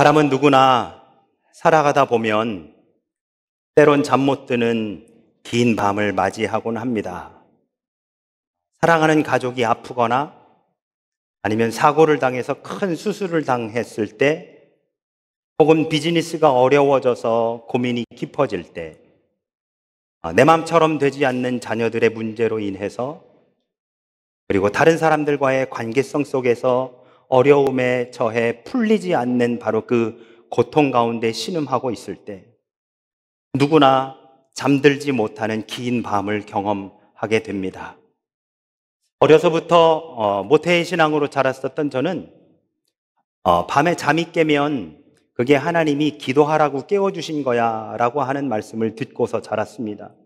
사람은 누구나 살아가다 보면 때론 잠 못 드는 긴 밤을 맞이하곤 합니다. 사랑하는 가족이 아프거나 아니면 사고를 당해서 큰 수술을 당했을 때, 혹은 비즈니스가 어려워져서 고민이 깊어질 때, 내 맘처럼 되지 않는 자녀들의 문제로 인해서, 그리고 다른 사람들과의 관계성 속에서 어려움에 처해 풀리지 않는 바로 그 고통 가운데 신음하고 있을 때, 누구나 잠들지 못하는 긴 밤을 경험하게 됩니다. 어려서부터 모태의 신앙으로 자랐었던 저는 밤에 잠이 깨면 그게 하나님이 기도하라고 깨워주신 거야 라고 하는 말씀을 듣고서 자랐습니다.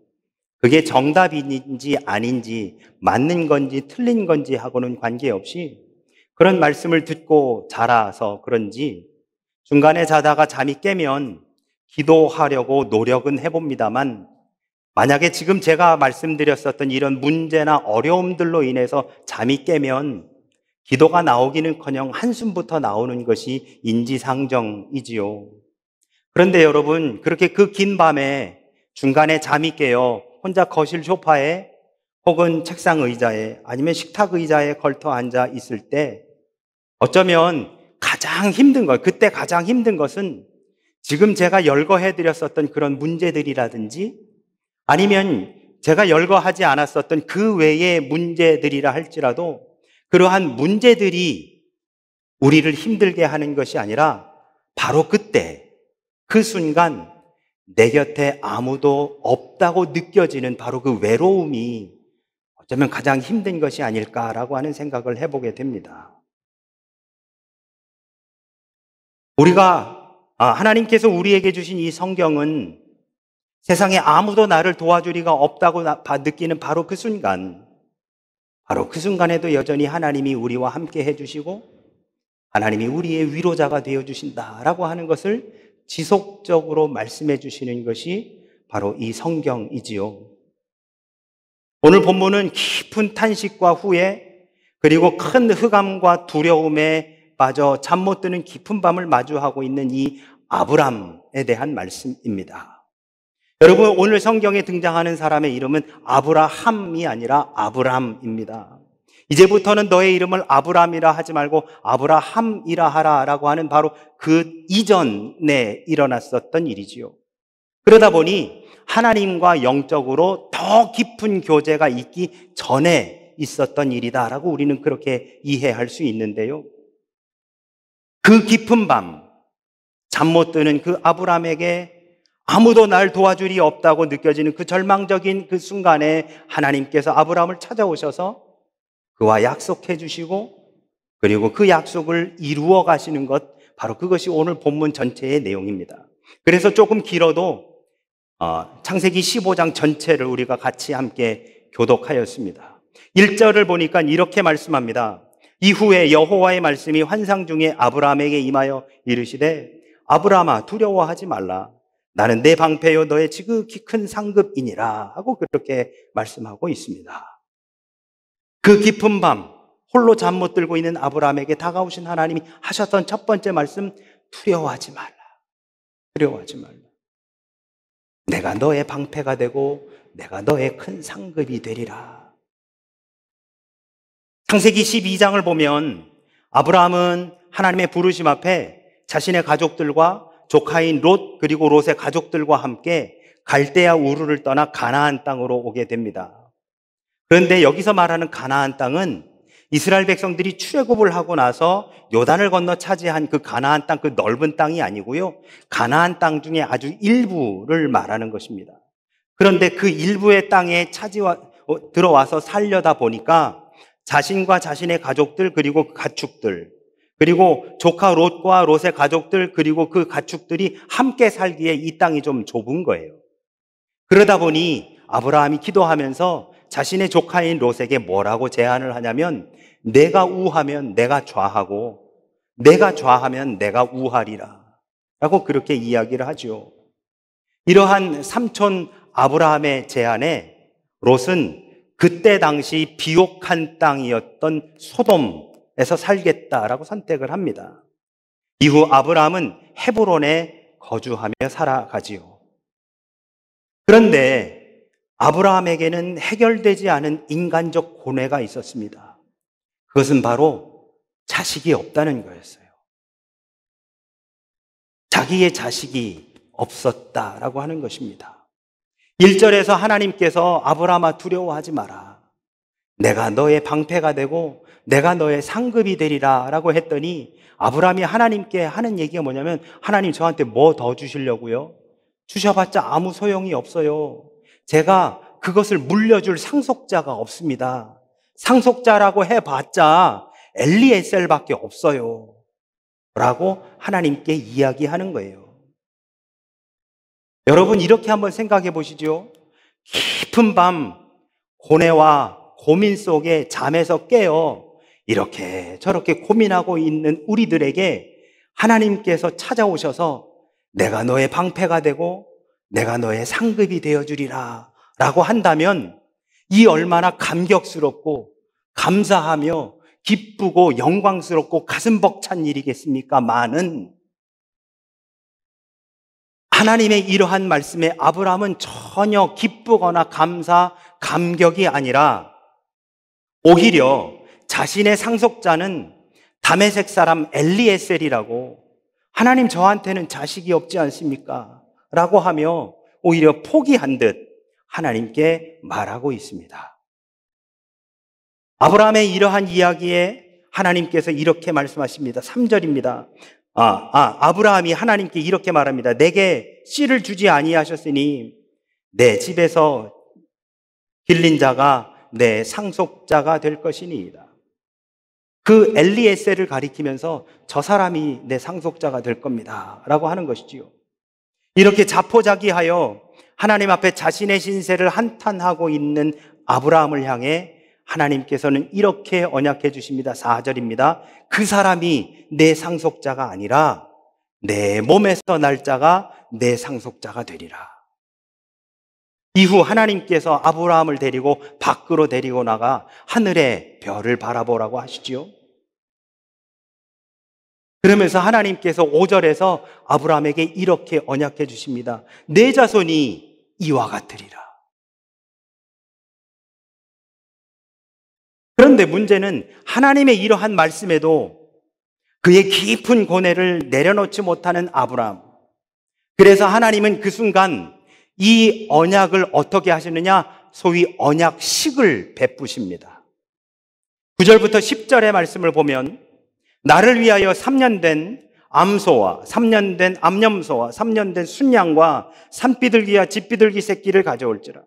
그게 정답인지 아닌지, 맞는 건지 틀린 건지 하고는 관계없이 그런 말씀을 듣고 자라서 그런지 중간에 자다가 잠이 깨면 기도하려고 노력은 해봅니다만, 만약에 지금 제가 말씀드렸었던 이런 문제나 어려움들로 인해서 잠이 깨면 기도가 나오기는커녕 한숨부터 나오는 것이 인지상정이지요. 그런데 여러분, 그렇게 그 긴 밤에 중간에 잠이 깨어 혼자 거실 소파에 혹은 책상 의자에 아니면 식탁 의자에 걸터 앉아 있을 때, 어쩌면 그때 가장 힘든 것은 지금 제가 열거해드렸었던 그런 문제들이라든지, 아니면 제가 열거하지 않았었던 그 외의 문제들이라 할지라도, 그러한 문제들이 우리를 힘들게 하는 것이 아니라 바로 그때, 그 순간 내 곁에 아무도 없다고 느껴지는 바로 그 외로움이 어쩌면 가장 힘든 것이 아닐까라고 하는 생각을 해보게 됩니다. 하나님께서 우리에게 주신 이 성경은 세상에 아무도 나를 도와줄 리가 없다고 느끼는 바로 그 순간에도 여전히 하나님이 우리와 함께 해주시고 하나님이 우리의 위로자가 되어주신다라고 하는 것을 지속적으로 말씀해 주시는 것이 바로 이 성경이지요. 오늘 본문은 깊은 탄식과 후회, 그리고 큰 흑암과 두려움에 빠져 잠 못 드는 깊은 밤을 마주하고 있는 이 아브람에 대한 말씀입니다. 여러분, 오늘 성경에 등장하는 사람의 이름은 아브라함이 아니라 아브람입니다. 이제부터는 너의 이름을 아브람이라 하지 말고 아브라함이라 하라라고 하는 바로 그 이전에 일어났었던 일이지요. 그러다 보니 하나님과 영적으로 더 깊은 교제가 있기 전에 있었던 일이다라고 우리는 그렇게 이해할 수 있는데요. 그 깊은 밤, 잠 못 드는 그 아브람에게 아무도 날 도와줄이 없다고 느껴지는 그 절망적인 그 순간에 하나님께서 아브람을 찾아오셔서 그와 약속해 주시고, 그리고 그 약속을 이루어 가시는 것, 바로 그것이 오늘 본문 전체의 내용입니다. 그래서 조금 길어도 창세기 15장 전체를 우리가 같이 함께 교독하였습니다. 1절을 보니까 이렇게 말씀합니다. 이후에 여호와의 말씀이 환상 중에 아브라함에게 임하여 이르시되 아브라함아 두려워하지 말라. 나는 내 방패요 너의 지극히 큰 상급이니라 하고 그렇게 말씀하고 있습니다. 그 깊은 밤 홀로 잠 못 들고 있는 아브라함에게 다가오신 하나님이 하셨던 첫 번째 말씀, 두려워하지 말라. 두려워하지 말라. 내가 너의 방패가 되고 내가 너의 큰 상급이 되리라. 창세기 12장을 보면 아브라함은 하나님의 부르심 앞에 자신의 가족들과 조카인 롯, 그리고 롯의 가족들과 함께 갈대아 우르를 떠나 가나안 땅으로 오게 됩니다. 그런데 여기서 말하는 가나안 땅은 이스라엘 백성들이 출애굽을 하고 나서 요단을 건너 차지한 그 가나안 땅, 그 넓은 땅이 아니고요, 가나안 땅 중에 아주 일부를 말하는 것입니다. 그런데 그 일부의 땅에 들어와서 살려다 보니까 자신과 자신의 가족들, 그리고 가축들, 그리고 조카 롯과 롯의 가족들, 그리고 그 가축들이 함께 살기에 이 땅이 좀 좁은 거예요. 그러다 보니 아브라함이 기도하면서 자신의 조카인 롯에게 뭐라고 제안을 하냐면, 내가 우하면 내가 좌하고 내가 좌하면 내가 우하리라 라고 그렇게 이야기를 하죠. 이러한 삼촌 아브라함의 제안에 롯은 그때 당시 비옥한 땅이었던 소돔에서 살겠다라고 선택을 합니다. 이후 아브라함은 헤브론에 거주하며 살아가지요. 그런데 아브라함에게는 해결되지 않은 인간적 고뇌가 있었습니다. 그것은 바로 자식이 없다는 거였어요. 자기의 자식이 없었다라고 하는 것입니다. 1절에서 하나님께서 아브라함아 두려워하지 마라. 내가 너의 방패가 되고 내가 너의 상급이 되리라 라고 했더니 아브라함이 하나님께 하는 얘기가 뭐냐면 하나님 저한테 뭐 더 주시려고요? 주셔봤자 아무 소용이 없어요. 제가 그것을 물려줄 상속자가 없습니다. 상속자라고 해봤자 엘리에셀밖에 없어요. 라고 하나님께 이야기하는 거예요. 여러분 이렇게 한번 생각해 보시죠. 깊은 밤 고뇌와 고민 속에 잠에서 깨어 이렇게 저렇게 고민하고 있는 우리들에게 하나님께서 찾아오셔서 내가 너의 방패가 되고 내가 너의 상급이 되어주리라 라고 한다면 이 얼마나 감격스럽고 감사하며 기쁘고 영광스럽고 가슴 벅찬 일이겠습니까? 많은 하나님의 이러한 말씀에 아브라함은 전혀 기쁘거나 감격이 아니라 오히려 자신의 상속자는 다메섹 사람 엘리에셀이라고 하나님 저한테는 자식이 없지 않습니까? 라고 하며 오히려 포기한 듯 하나님께 말하고 있습니다. 아브라함의 이러한 이야기에 하나님께서 이렇게 말씀하십니다. 3절입니다. 아브라함이 하나님께 이렇게 말합니다. 내게 씨를 주지 아니하셨으니 내 집에서 길린 자가 내 상속자가 될 것이니이다. 그 엘리에셀을 가리키면서 저 사람이 내 상속자가 될 겁니다 라고 하는 것이지요. 이렇게 자포자기하여 하나님 앞에 자신의 신세를 한탄하고 있는 아브라함을 향해 하나님께서는 이렇게 언약해 주십니다. 4절입니다. 그 사람이 내 상속자가 아니라 내 몸에서 날 자가 내 상속자가 되리라. 이후 하나님께서 아브라함을 데리고 밖으로 데리고 나가 하늘의 별을 바라보라고 하시지요. 그러면서 하나님께서 5절에서 아브라함에게 이렇게 언약해 주십니다. 내 자손이 이와 같으리라. 그런데 문제는 하나님의 이러한 말씀에도 그의 깊은 고뇌를 내려놓지 못하는 아브라함. 그래서 하나님은 그 순간 이 언약을 어떻게 하시느냐? 소위 언약식을 베푸십니다. 9절부터 10절의 말씀을 보면 나를 위하여 3년 된 암소와 3년 된 암염소와 3년 된 순양과 산비둘기와 집비둘기 새끼를 가져올지라.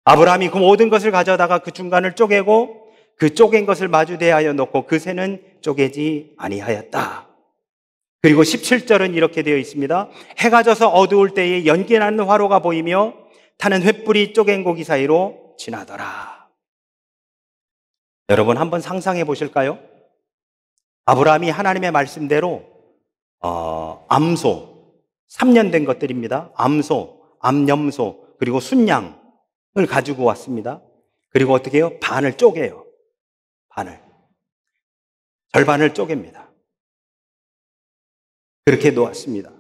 아브라함이 그 모든 것을 가져다가 그 중간을 쪼개고 그 쪼갠 것을 마주 대하여 놓고 그 새는 쪼개지 아니하였다. 그리고 17절은 이렇게 되어 있습니다. 해가 져서 어두울 때에 연기 나는 화로가 보이며 타는 횃불이 쪼갠 고기 사이로 지나더라. 여러분 한번 상상해 보실까요? 아브라함이 하나님의 말씀대로 암소 3년 된 것들입니다. 암소, 암염소 그리고 순양을 가지고 왔습니다. 그리고 어떻게 해요? 반을 쪼개요. 절반을 쪼갭니다. 그렇게 놓았습니다.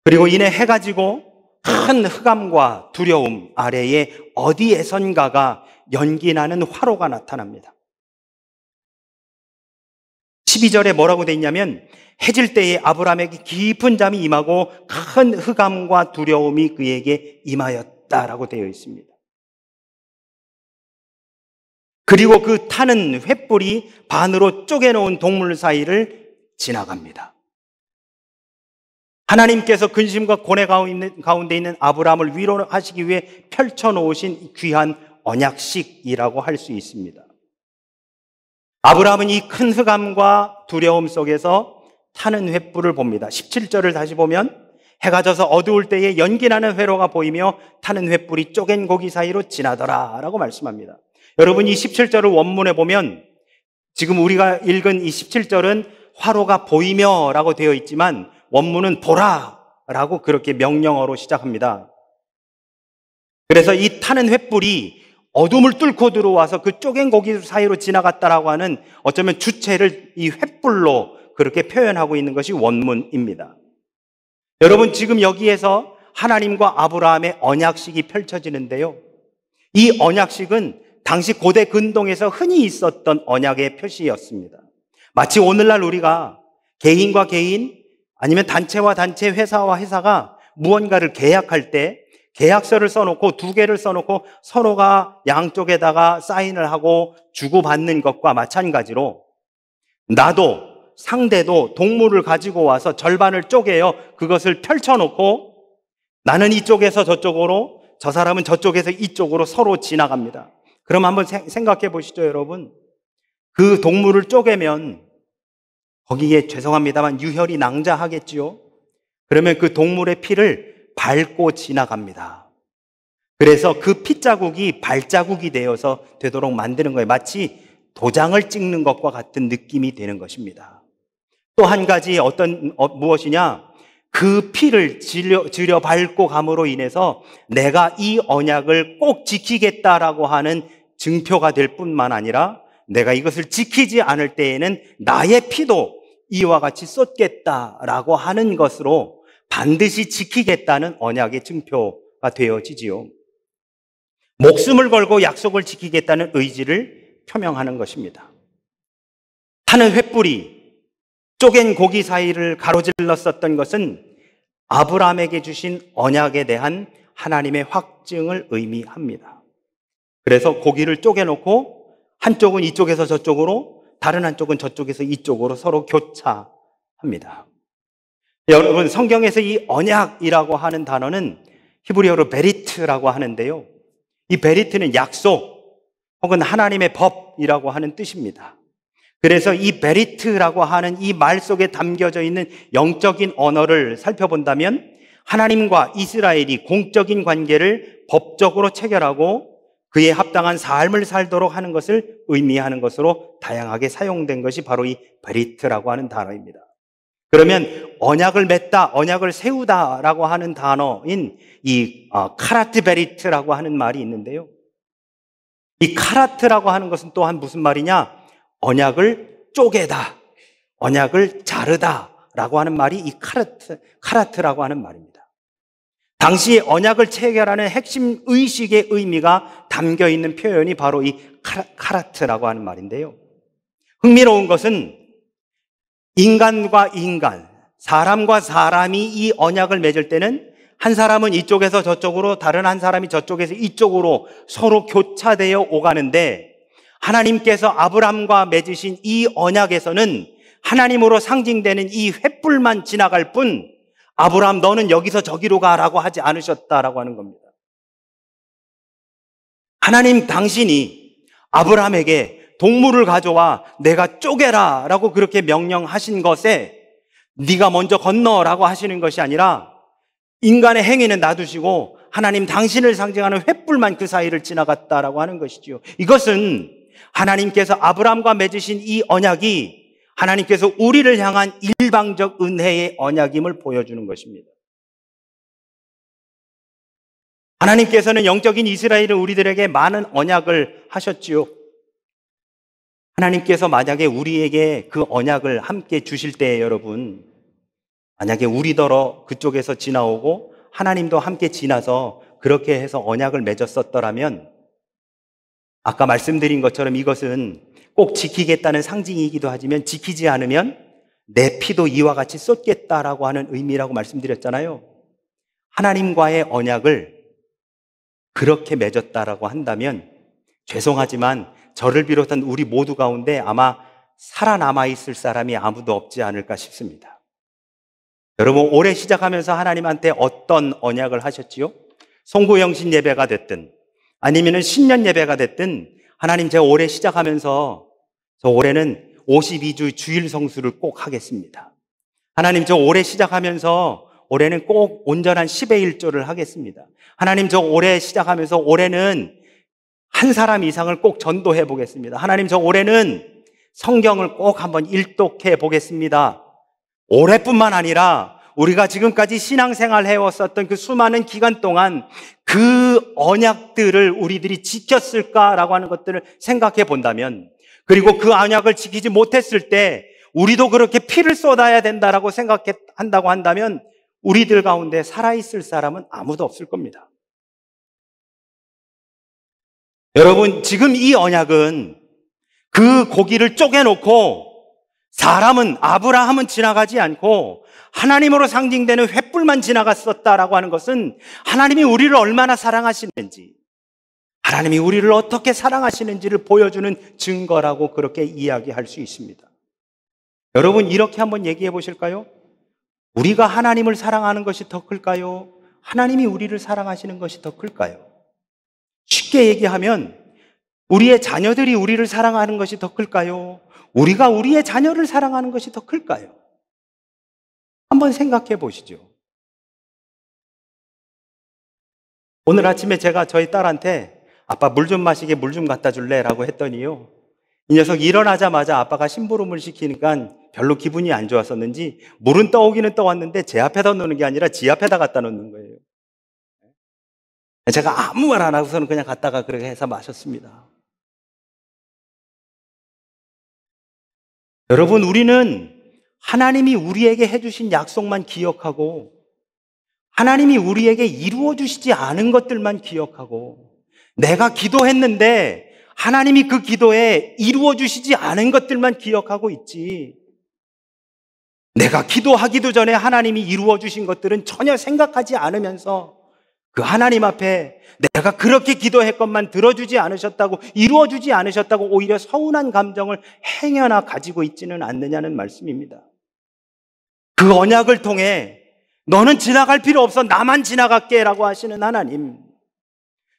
그리고 이내 해가 지고 큰 흑암과 두려움 아래에 어디에선가가 연기나는 화로가 나타납니다. 12절에 뭐라고 되어 있냐면 해질 때에 아브라함에게 깊은 잠이 임하고 큰 흑암과 두려움이 그에게 임하였다라고 되어 있습니다. 그리고 그 타는 횃불이 반으로 쪼개놓은 동물 사이를 지나갑니다. 하나님께서 근심과 고뇌 가운데 있는 아브라함을 위로하시기 위해 펼쳐놓으신 귀한 언약식이라고 할 수 있습니다. 아브라함은 이 큰 흑암과 두려움 속에서 타는 횃불을 봅니다. 17절을 다시 보면 해가 져서 어두울 때에 연기나는 회로가 보이며 타는 횃불이 쪼갠 고기 사이로 지나더라 라고 말씀합니다. 여러분 이 17절을 원문에 보면 지금 우리가 읽은 이 17절은 화로가 보이며 라고 되어 있지만 원문은 보라 라고 그렇게 명령어로 시작합니다. 그래서 이 타는 횃불이 어둠을 뚫고 들어와서 그 쪼갠 고기 사이로 지나갔다라고 하는 어쩌면 주체를 이 횃불로 그렇게 표현하고 있는 것이 원문입니다. 여러분, 지금 여기에서 하나님과 아브라함의 언약식이 펼쳐지는데요. 이 언약식은 당시 고대 근동에서 흔히 있었던 언약의 표시였습니다. 마치 오늘날 우리가 개인과 개인 아니면 단체와 단체, 회사와 회사가 무언가를 계약할 때 계약서를 써놓고 2개를 써놓고 서로가 양쪽에다가 사인을 하고 주고받는 것과 마찬가지로 나도 상대도 동물을 가지고 와서 절반을 쪼개어 그것을 펼쳐놓고 나는 이쪽에서 저쪽으로, 저 사람은 저쪽에서 이쪽으로 서로 지나갑니다. 그럼 한번 생각해 보시죠, 여러분. 그 동물을 쪼개면 거기에 죄송합니다만 유혈이 낭자하겠지요. 그러면 그 동물의 피를 밟고 지나갑니다. 그래서 그 핏자국이 발자국이 되어서 되도록 만드는 거예요. 마치 도장을 찍는 것과 같은 느낌이 되는 것입니다. 또 한 가지 무엇이냐? 그 피를 들여 밟고 감으로 인해서 내가 이 언약을 꼭 지키겠다라고 하는 증표가 될 뿐만 아니라 내가 이것을 지키지 않을 때에는 나의 피도 이와 같이 쏟겠다라고 하는 것으로 반드시 지키겠다는 언약의 증표가 되어지지요. 목숨을 걸고 약속을 지키겠다는 의지를 표명하는 것입니다. 타는 횃불이 쪼갠 고기 사이를 가로질렀었던 것은 아브라함에게 주신 언약에 대한 하나님의 확증을 의미합니다. 그래서 고기를 쪼개놓고 한쪽은 이쪽에서 저쪽으로, 다른 한쪽은 저쪽에서 이쪽으로 서로 교차합니다. 여러분, 성경에서 이 언약이라고 하는 단어는 히브리어로 베리트라고 하는데요. 이 베리트는 약속 혹은 하나님의 법이라고 하는 뜻입니다. 그래서 이 베리트라고 하는 이 말 속에 담겨져 있는 영적인 언어를 살펴본다면 하나님과 이스라엘이 공적인 관계를 법적으로 체결하고 그에 합당한 삶을 살도록 하는 것을 의미하는 것으로 다양하게 사용된 것이 바로 이 베리트라고 하는 단어입니다. 그러면 언약을 맺다, 언약을 세우다라고 하는 단어인 이 카라트 베리트라고 하는 말이 있는데요. 이 카라트라고 하는 것은 또한 무슨 말이냐? 언약을 쪼개다, 언약을 자르다라고 하는 말이 이 카라트라고 하는 말입니다. 당시 언약을 체결하는 핵심 의식의 의미가 담겨 있는 표현이 바로 이 카라트라고 하는 말인데요. 흥미로운 것은 인간과 인간, 사람과 사람이 이 언약을 맺을 때는 한 사람은 이쪽에서 저쪽으로, 다른 한 사람이 저쪽에서 이쪽으로 서로 교차되어 오가는데 하나님께서 아브람과 맺으신 이 언약에서는 하나님으로 상징되는 이 횃불만 지나갈 뿐 아브람 너는 여기서 저기로 가라고 하지 않으셨다라고 하는 겁니다. 하나님 당신이 아브람에게 동물을 가져와 내가 쪼개라 라고 그렇게 명령하신 것에 네가 먼저 건너라고 하시는 것이 아니라 인간의 행위는 놔두시고 하나님 당신을 상징하는 횃불만 그 사이를 지나갔다라고 하는 것이지요. 이것은 하나님께서 아브람과 맺으신 이 언약이 하나님께서 우리를 향한 일방적 은혜의 언약임을 보여주는 것입니다. 하나님께서는 영적인 이스라엘은 우리들에게 많은 언약을 하셨지요. 하나님께서 만약에 우리에게 그 언약을 함께 주실 때 여러분, 만약에 우리더러 그쪽에서 지나오고 하나님도 함께 지나서 그렇게 해서 언약을 맺었었더라면 아까 말씀드린 것처럼 이것은 꼭 지키겠다는 상징이기도 하지만 지키지 않으면 내 피도 이와 같이 쏟겠다라고 하는 의미라고 말씀드렸잖아요. 하나님과의 언약을 그렇게 맺었다라고 한다면 죄송하지만 저를 비롯한 우리 모두 가운데 아마 살아남아 있을 사람이 아무도 없지 않을까 싶습니다. 여러분, 올해 시작하면서 하나님한테 어떤 언약을 하셨지요? 송구영신 예배가 됐든 아니면 신년 예배가 됐든 하나님 제가 올해 시작하면서 저 올해는 52주 주일 성수를 꼭 하겠습니다. 하나님 저 올해 시작하면서 올해는 꼭 온전한 10의 1조를 하겠습니다. 하나님 저 올해 시작하면서 올해는 한 사람 이상을 꼭 전도해 보겠습니다. 하나님 저 올해는 성경을 꼭 한번 일독해 보겠습니다. 올해뿐만 아니라 우리가 지금까지 신앙생활 해왔었던 그 수많은 기간 동안 그 언약들을 우리들이 지켰을까라고 하는 것들을 생각해 본다면, 그리고 그 언약을 지키지 못했을 때 우리도 그렇게 피를 쏟아야 된다라고 생각한다고 한다면 우리들 가운데 살아있을 사람은 아무도 없을 겁니다. 여러분, 지금 이 언약은 그 고기를 쪼개놓고 사람은, 아브라함은 지나가지 않고 하나님으로 상징되는 횃불만 지나갔었다라고 하는 것은 하나님이 우리를 얼마나 사랑하시는지, 하나님이 우리를 어떻게 사랑하시는지를 보여주는 증거라고 그렇게 이야기할 수 있습니다. 여러분, 이렇게 한번 얘기해 보실까요? 우리가 하나님을 사랑하는 것이 더 클까요? 하나님이 우리를 사랑하시는 것이 더 클까요? 쉽게 얘기하면 우리의 자녀들이 우리를 사랑하는 것이 더 클까요? 우리가 우리의 자녀를 사랑하는 것이 더 클까요? 한번 생각해 보시죠. 오늘 아침에 제가 저희 딸한테 아빠 물 좀 마시게 물 좀 갖다 줄래? 라고 했더니요, 이 녀석 일어나자마자 아빠가 심부름을 시키니까 별로 기분이 안 좋았었는지 물은 떠오기는 떠왔는데 제 앞에다 놓는 게 아니라 지 앞에다 갖다 놓는 거예요. 제가 아무 말 안 하고서는 그냥 갖다가 그렇게 해서 마셨습니다. 여러분, 우리는 하나님이 우리에게 해주신 약속만 기억하고 하나님이 우리에게 이루어 주시지 않은 것들만 기억하고 내가 기도했는데 하나님이 그 기도에 이루어 주시지 않은 것들만 기억하고 있지, 내가 기도하기도 전에 하나님이 이루어 주신 것들은 전혀 생각하지 않으면서 그 하나님 앞에 내가 그렇게 기도했건만 들어주지 않으셨다고, 이루어 주지 않으셨다고 오히려 서운한 감정을 행여나 가지고 있지는 않느냐는 말씀입니다. 그 언약을 통해 너는 지나갈 필요 없어, 나만 지나갈게 라고 하시는 하나님,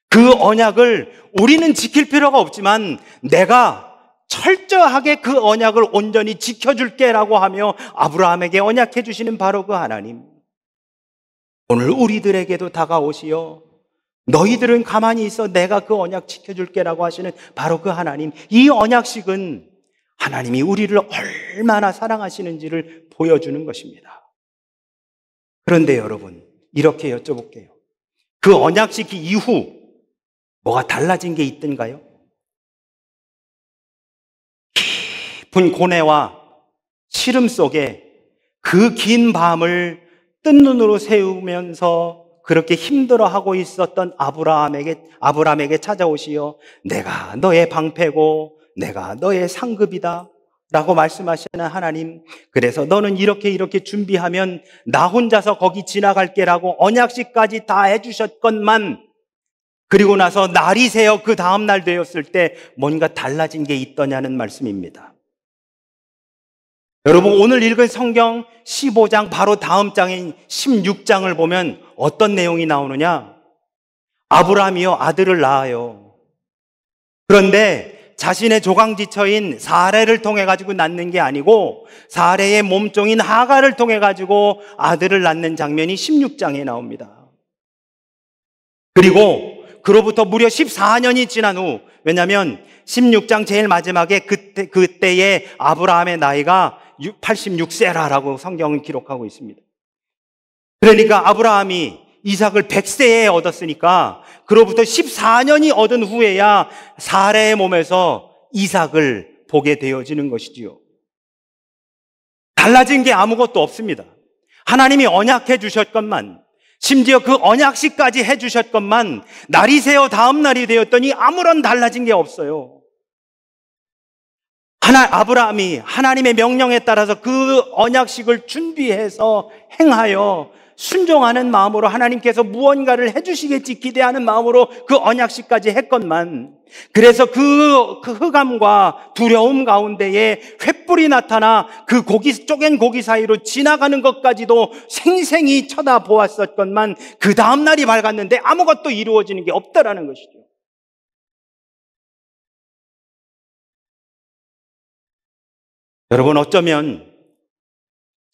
그 언약을 우리는 지킬 필요가 없지만 내가 철저하게 그 언약을 온전히 지켜줄게 라고 하며 아브라함에게 언약해 주시는 바로 그 하나님, 오늘 우리들에게도 다가오시어 너희들은 가만히 있어 내가 그 언약 지켜줄게 라고 하시는 바로 그 하나님, 이 언약식은 하나님이 우리를 얼마나 사랑하시는지를 보여주는 것입니다. 그런데 여러분, 이렇게 여쭤볼게요. 그 언약식 이후 뭐가 달라진 게 있던가요? 깊은 고뇌와 시름 속에 그 긴 밤을 뜬 눈으로 세우면서 그렇게 힘들어하고 있었던 아브라함에게 찾아오시어 내가 너의 방패고 내가 너의 상급이다 라고 말씀하시는 하나님, 그래서 너는 이렇게 준비하면 나 혼자서 거기 지나갈게 라고 언약식까지 다 해주셨건만, 그리고 나서 날이 새어 그 다음 날 되었을 때 뭔가 달라진 게 있더냐는 말씀입니다. 여러분, 오늘 읽은 성경 15장 바로 다음 장인 16장을 보면 어떤 내용이 나오느냐? 아브라함이요, 아들을 낳아요. 그런데 자신의 조강지처인 사레를 통해 가지고 낳는 게 아니고 사레의 몸종인 하갈을 통해 가지고 아들을 낳는 장면이 16장에 나옵니다. 그리고 그로부터 무려 14년이 지난 후, 왜냐하면 16장 제일 마지막에 그때의 아브라함의 나이가 86세라라고 성경은 기록하고 있습니다. 그러니까 아브라함이 이삭을 100세에 얻었으니까 그로부터 14년이 얻은 후에야 사레의 몸에서 이삭을 보게 되어지는 것이지요. 달라진 게 아무것도 없습니다. 하나님이 언약해 주셨건만, 심지어 그 언약식까지 해 주셨건만 날이 새어 다음 날이 되었더니 아무런 달라진 게 없어요. 아브라함이 하나님의 명령에 따라서 그 언약식을 준비해서 행하여 순종하는 마음으로 하나님께서 무언가를 해주시겠지 기대하는 마음으로 그 언약식까지 했건만, 그래서 그 흑암과 두려움 가운데에 횃불이 나타나 그 쪼갠 고기 사이로 지나가는 것까지도 생생히 쳐다보았었건만 그 다음 날이 밝았는데 아무것도 이루어지는 게 없다라는 것이죠. 여러분, 어쩌면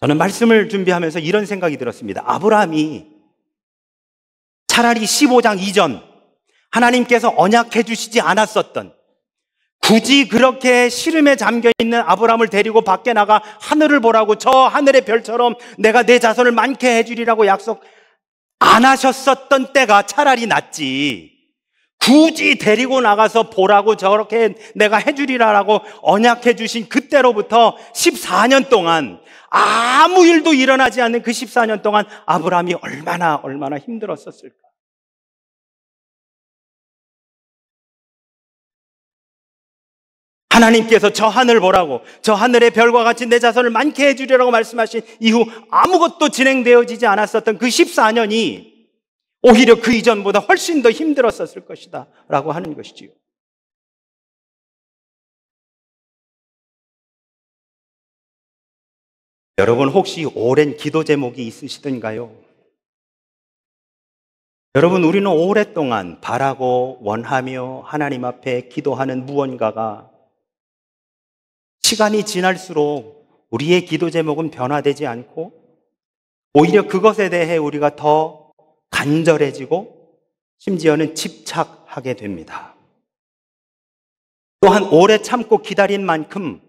저는 말씀을 준비하면서 이런 생각이 들었습니다. 아브라함이 차라리 15장 이전 하나님께서 언약해 주시지 않았었던, 굳이 그렇게 시름에 잠겨있는 아브라함을 데리고 밖에 나가 하늘을 보라고, 저 하늘의 별처럼 내가 내 자손을 많게 해주리라고 약속 안 하셨었던 때가 차라리 낫지, 굳이 데리고 나가서 보라고 저렇게 내가 해주리라라고 언약해 주신 그때로부터 14년 동안 아무 일도 일어나지 않는 그 14년 동안 아브라함이 얼마나 힘들었었을까. 하나님께서 저 하늘 보라고, 저 하늘의 별과 같이 내 자손을 많게 해주리라고 말씀하신 이후 아무것도 진행되어지지 않았었던 그 14년이 오히려 그 이전보다 훨씬 더 힘들었었을 것이다 라고 하는 것이지요. 여러분 혹시 오랜 기도 제목이 있으시던가요? 여러분, 우리는 오랫동안 바라고 원하며 하나님 앞에 기도하는 무언가가 시간이 지날수록 우리의 기도 제목은 변화되지 않고 오히려 그것에 대해 우리가 더 간절해지고 심지어는 집착하게 됩니다. 또한 오래 참고 기다린 만큼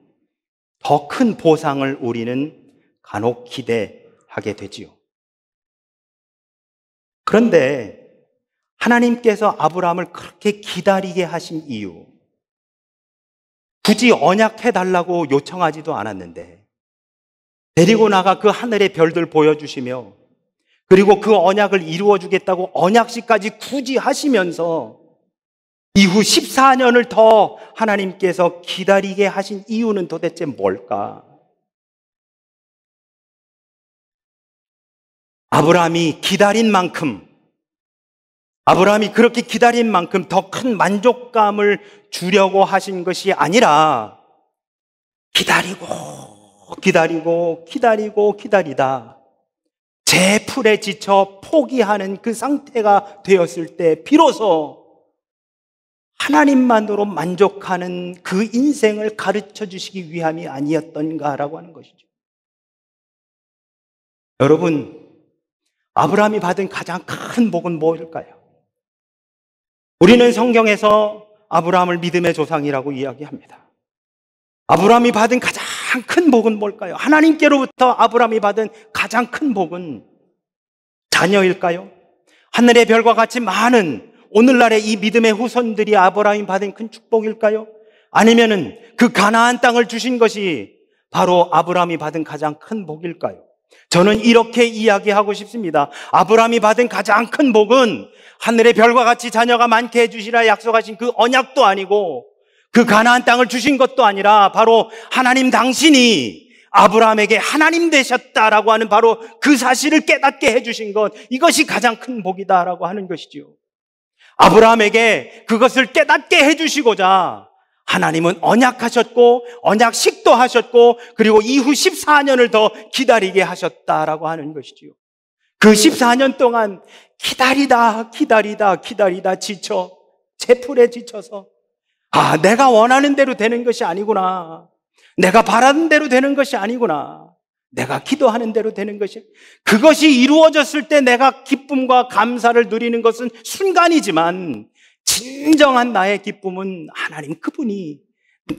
더 큰 보상을 우리는 간혹 기대하게 되지요. 그런데 하나님께서 아브라함을 그렇게 기다리게 하신 이유, 굳이 언약해달라고 요청하지도 않았는데 데리고 나가 그 하늘의 별들 보여주시며 그리고 그 언약을 이루어주겠다고 언약식까지 굳이 하시면서 이후 14년을 더 하나님께서 기다리게 하신 이유는 도대체 뭘까? 아브라함이 그렇게 기다린 만큼 더 큰 만족감을 주려고 하신 것이 아니라 기다리다 제 풀에 지쳐 포기하는 그 상태가 되었을 때 비로소 하나님만으로 만족하는 그 인생을 가르쳐 주시기 위함이 아니었던가라고 하는 것이죠. 여러분, 아브라함이 받은 가장 큰 복은 무엇일까요? 우리는 성경에서 아브라함을 믿음의 조상이라고 이야기합니다. 아브라함이 받은 가장 큰 복은 뭘까요? 하나님께로부터 아브라함이 받은 가장 큰 복은 자녀일까요? 하늘의 별과 같이 많은 오늘날의 이 믿음의 후손들이 아브라함이 받은 큰 축복일까요? 아니면은 그 가나안 땅을 주신 것이 바로 아브라함이 받은 가장 큰 복일까요? 저는 이렇게 이야기하고 싶습니다. 아브라함이 받은 가장 큰 복은 하늘의 별과 같이 자녀가 많게 해주시라 약속하신 그 언약도 아니고 그 가나안 땅을 주신 것도 아니라 바로 하나님 당신이 아브라함에게 하나님 되셨다라고 하는 바로 그 사실을 깨닫게 해주신 것, 이것이 가장 큰 복이다라고 하는 것이지요. 아브라함에게 그것을 깨닫게 해주시고자 하나님은 언약하셨고 언약식도 하셨고 그리고 이후 14년을 더 기다리게 하셨다라고 하는 것이지요. 그 14년 동안 기다리다 지쳐 제 풀에 지쳐서 내가 원하는 대로 되는 것이 아니구나, 내가 바라는 대로 되는 것이 아니구나, 내가 기도하는 대로 되는 것이, 그것이 이루어졌을 때 내가 기쁨과 감사를 누리는 것은 순간이지만 진정한 나의 기쁨은 하나님, 그분이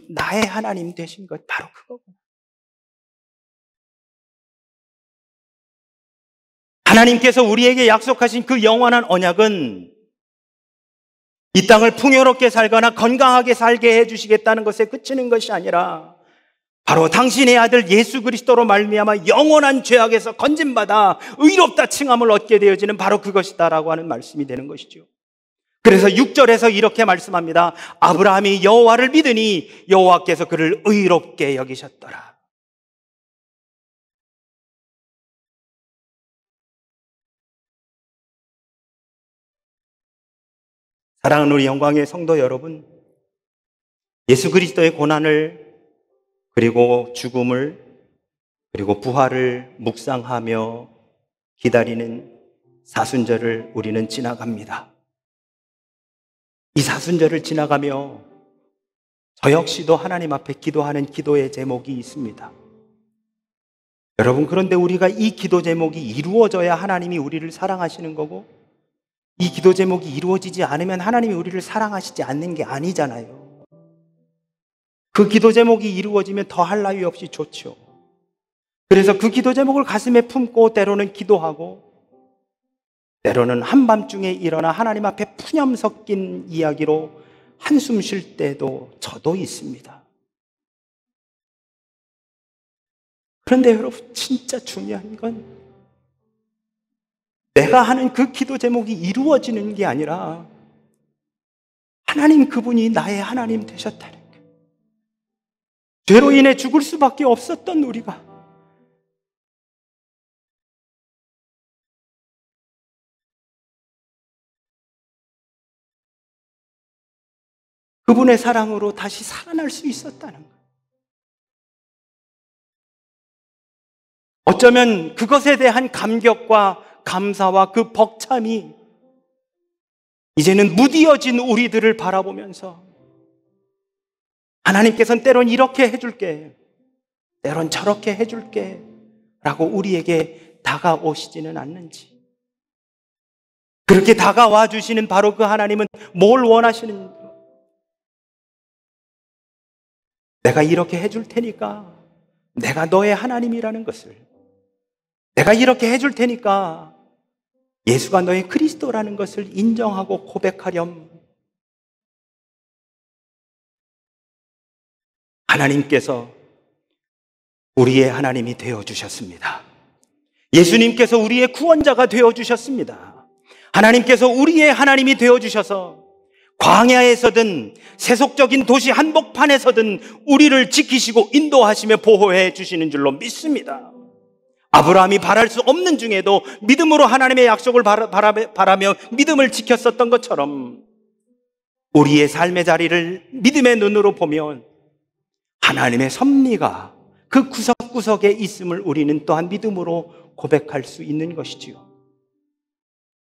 나의 하나님 되신 것, 바로 그거구나. 하나님께서 우리에게 약속하신 그 영원한 언약은 이 땅을 풍요롭게 살거나 건강하게 살게 해주시겠다는 것에 그치는 것이 아니라 바로 당신의 아들 예수 그리스도로 말미암아 영원한 죄악에서 건진받아 의롭다 칭함을 얻게 되어지는 바로 그것이다라고 하는 말씀이 되는 것이죠. 그래서 6절에서 이렇게 말씀합니다. 아브라함이 여호와를 믿으니 여호와께서 그를 의롭게 여기셨더라. 사랑하는 우리 영광의 성도 여러분, 예수 그리스도의 고난을 그리고 죽음을 그리고 부활을 묵상하며 기다리는 사순절을 우리는 지나갑니다. 이 사순절을 지나가며 저 역시도 하나님 앞에 기도하는 기도의 제목이 있습니다. 여러분, 그런데 우리가 이 기도 제목이 이루어져야 하나님이 우리를 사랑하시는 거고, 이 기도 제목이 이루어지지 않으면 하나님이 우리를 사랑하시지 않는 게 아니잖아요. 그 기도 제목이 이루어지면 더할 나위 없이 좋죠. 그래서 그 기도 제목을 가슴에 품고 때로는 기도하고 때로는 한밤중에 일어나 하나님 앞에 푸념 섞인 이야기로 한숨 쉴 때도 저도 있습니다. 그런데 여러분, 진짜 중요한 건 내가 하는 그 기도 제목이 이루어지는 게 아니라 하나님 그분이 나의 하나님 되셨다는 거예요. 죄로 인해 죽을 수밖에 없었던 우리가 그분의 사랑으로 다시 살아날 수 있었다는 거예요. 어쩌면 그것에 대한 감격과 감사와 그 벅참이 이제는 무디어진 우리들을 바라보면서 하나님께서는 때론 이렇게 해줄게, 때론 저렇게 해줄게 라고 우리에게 다가오시지는 않는지, 그렇게 다가와 주시는 바로 그 하나님은 뭘 원하시는, 내가 이렇게 해줄 테니까 내가 너의 하나님이라는 것을, 내가 이렇게 해줄 테니까 예수가 너의 그리스도라는 것을 인정하고 고백하렴. 하나님께서 우리의 하나님이 되어주셨습니다. 예수님께서 우리의 구원자가 되어주셨습니다. 하나님께서 우리의 하나님이 되어주셔서 광야에서든 세속적인 도시 한복판에서든 우리를 지키시고 인도하시며 보호해 주시는 줄로 믿습니다. 아브라함이 바랄 수 없는 중에도 믿음으로 하나님의 약속을 바라며 믿음을 지켰었던 것처럼 우리의 삶의 자리를 믿음의 눈으로 보면 하나님의 섭리가 그 구석구석에 있음을 우리는 또한 믿음으로 고백할 수 있는 것이지요.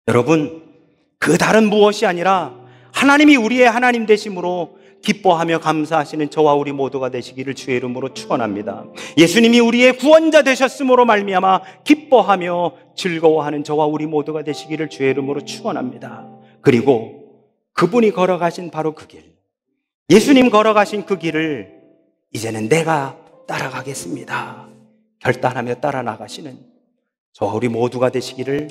여러분, 그 다른 무엇이 아니라 하나님이 우리의 하나님 되심으로 기뻐하며 감사하시는 저와 우리 모두가 되시기를 주의 이름으로 축원합니다. 예수님이 우리의 구원자 되셨음으로 말미암아 기뻐하며 즐거워하는 저와 우리 모두가 되시기를 주의 이름으로 축원합니다. 그리고 그분이 걸어가신 바로 그 길, 예수님 걸어가신 그 길을 이제는 내가 따라가겠습니다 결단하며 따라 나가시는 저와 우리 모두가 되시기를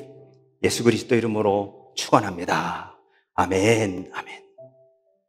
예수 그리스도 이름으로 축원합니다. 아멘, 아멘.